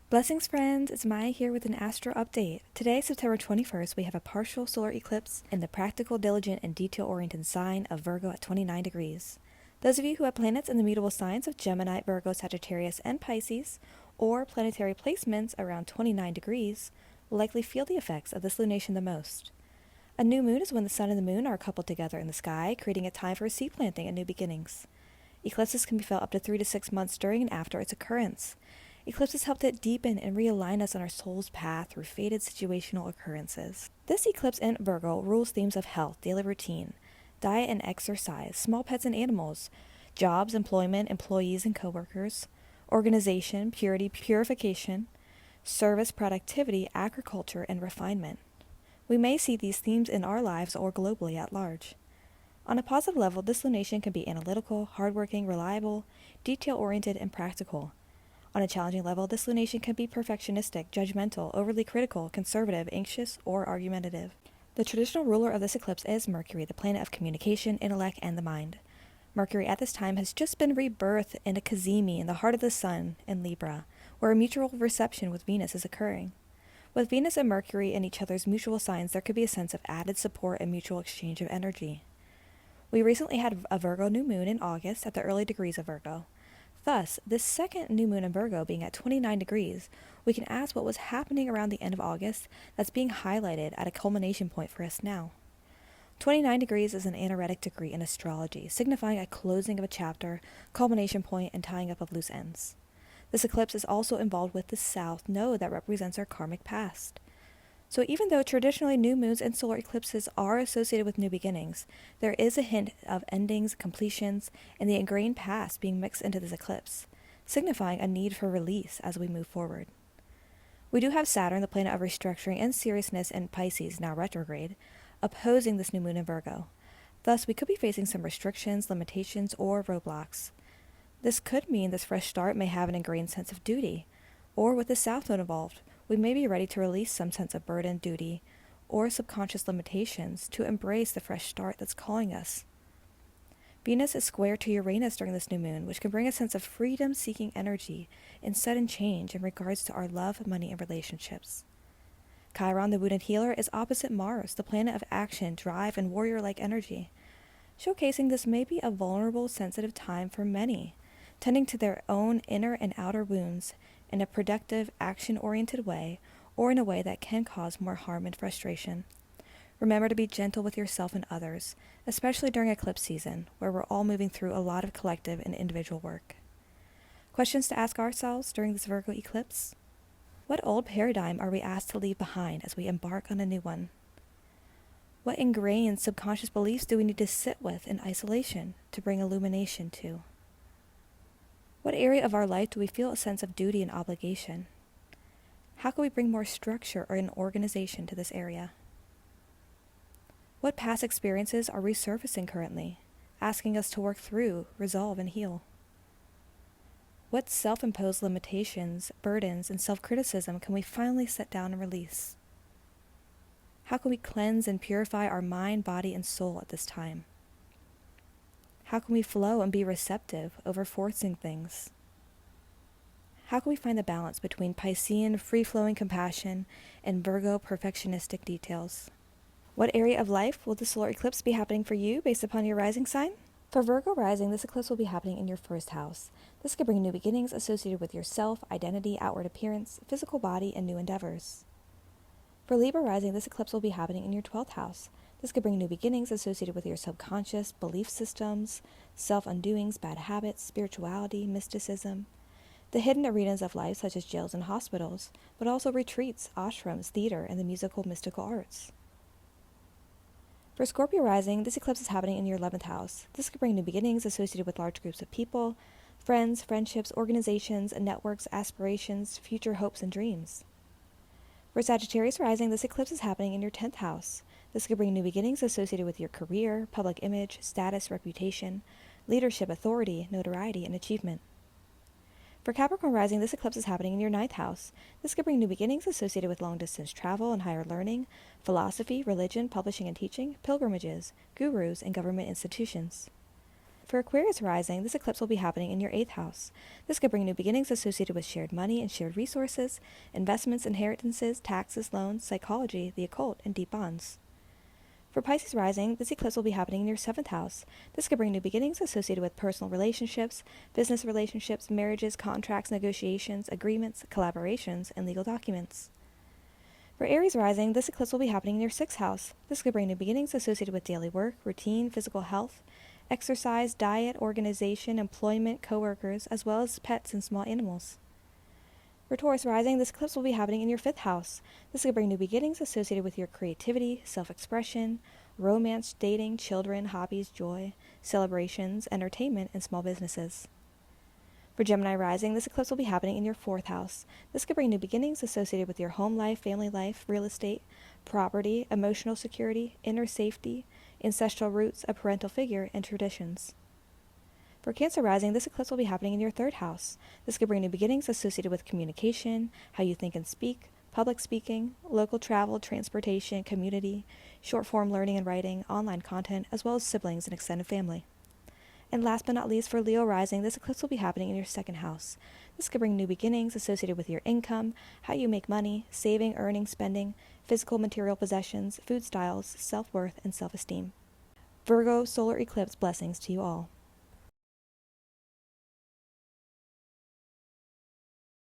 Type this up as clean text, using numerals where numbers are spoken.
Blessings, friends! It's Maia here with an astro update. Today, September 21st, we have a partial solar eclipse in the practical, diligent, and detail-oriented sign of Virgo at 29 degrees. Those of you who have planets in the mutable signs of Gemini, Virgo, Sagittarius, and Pisces, or planetary placements around 29 degrees, will likely feel the effects of this lunation the most. A new moon is when the sun and the moon are coupled together in the sky, creating a time for seed planting and new beginnings. Eclipses can be felt up to 3 to 6 months during and after its occurrence. Eclipses help to deepen and realign us on our soul's path through fated situational occurrences. This eclipse in Virgo rules themes of health, daily routine, diet and exercise, small pets and animals, jobs, employment, employees and coworkers, organization, purity, purification, service, productivity, agriculture, and refinement. We may see these themes in our lives or globally at large. On a positive level, this lunation can be analytical, hardworking, reliable, detail-oriented, and practical. On a challenging level, this lunation can be perfectionistic, judgmental, overly critical, conservative, anxious, or argumentative. The traditional ruler of this eclipse is Mercury, the planet of communication, intellect, and the mind. Mercury at this time has just been rebirthed in a cazimi in the heart of the sun in Libra, where a mutual reception with Venus is occurring. With Venus and Mercury in each other's mutual signs, there could be a sense of added support and mutual exchange of energy. We recently had a Virgo new moon in August at the early degrees of Virgo. Thus, this second new moon in Virgo being at 29 degrees, we can ask what was happening around the end of August that's being highlighted at a culmination point for us now. 29 degrees is an anaretic degree in astrology, signifying a closing of a chapter, culmination point, and tying up of loose ends. This eclipse is also involved with the South Node that represents our karmic past. So even though traditionally new moons and solar eclipses are associated with new beginnings, there is a hint of endings, completions, and the ingrained past being mixed into this eclipse, signifying a need for release as we move forward. We do have Saturn, the planet of restructuring and seriousness in Pisces, now retrograde, opposing this new moon in Virgo. Thus, we could be facing some restrictions, limitations, or roadblocks. This could mean this fresh start may have an ingrained sense of duty, or with the South Node involved, we may be ready to release some sense of burden, duty, or subconscious limitations to embrace the fresh start that's calling us. Venus is square to Uranus during this new moon, which can bring a sense of freedom-seeking energy and sudden change in regards to our love, money, and relationships. Chiron, the wounded healer, is opposite Mars, the planet of action, drive, and warrior-like energy, showcasing this may be a vulnerable, sensitive time for many, tending to their own inner and outer wounds in a productive, action-oriented way, or in a way that can cause more harm and frustration. Remember to be gentle with yourself and others, especially during eclipse season, where we're all moving through a lot of collective and individual work. Questions to ask ourselves during this Virgo eclipse? What old paradigm are we asked to leave behind as we embark on a new one? What ingrained subconscious beliefs do we need to sit with in isolation to bring illumination to? What area of our life do we feel a sense of duty and obligation? How can we bring more structure or an organization to this area? What past experiences are resurfacing currently, asking us to work through, resolve, and heal? What self-imposed limitations, burdens, and self-criticism can we finally set down and release? How can we cleanse and purify our mind, body, and soul at this time? How can we flow and be receptive over forcing things? How can we find the balance between Piscean, free-flowing compassion and Virgo, perfectionistic details? What area of life will the solar eclipse be happening for you based upon your rising sign? For Virgo rising, this eclipse will be happening in your first house. This could bring new beginnings associated with yourself, identity, outward appearance, physical body, and new endeavors. For Libra rising, this eclipse will be happening in your 12th house. This could bring new beginnings associated with your subconscious, belief systems, self-undoings, bad habits, spirituality, mysticism, the hidden arenas of life such as jails and hospitals, but also retreats, ashrams, theater, and the musical mystical arts. For Scorpio rising, this eclipse is happening in your 11th house. This could bring new beginnings associated with large groups of people, friends, friendships, organizations, networks, aspirations, future hopes, and dreams. For Sagittarius rising, this eclipse is happening in your 10th house. This could bring new beginnings associated with your career, public image, status, reputation, leadership, authority, notoriety, and achievement. For Capricorn rising, this eclipse is happening in your 9th house. This could bring new beginnings associated with long-distance travel and higher learning, philosophy, religion, publishing and teaching, pilgrimages, gurus, and government institutions. For Aquarius rising, this eclipse will be happening in your 8th house. This could bring new beginnings associated with shared money and shared resources, investments, inheritances, taxes, loans, psychology, the occult, and deep bonds. For Pisces rising, this eclipse will be happening in your 7th house. This could bring new beginnings associated with personal relationships, business relationships, marriages, contracts, negotiations, agreements, collaborations, and legal documents. For Aries rising, this eclipse will be happening in your 6th house. This could bring new beginnings associated with daily work, routine, physical health, exercise, diet, organization, employment, coworkers, as well as pets and small animals. For Taurus rising, this eclipse will be happening in your 5th house. This could bring new beginnings associated with your creativity, self-expression, romance, dating, children, hobbies, joy, celebrations, entertainment, and small businesses. For Gemini rising, this eclipse will be happening in your 4th house. This could bring new beginnings associated with your home life, family life, real estate, property, emotional security, inner safety, ancestral roots, a parental figure, and traditions. For Cancer rising, this eclipse will be happening in your 3rd house. This could bring new beginnings associated with communication, how you think and speak, public speaking, local travel, transportation, community, short-form learning and writing, online content, as well as siblings and extended family. And last but not least, for Leo rising, this eclipse will be happening in your 2nd house. This could bring new beginnings associated with your income, how you make money, saving, earning, spending, physical material possessions, food styles, self-worth, and self-esteem. Virgo solar eclipse blessings to you all.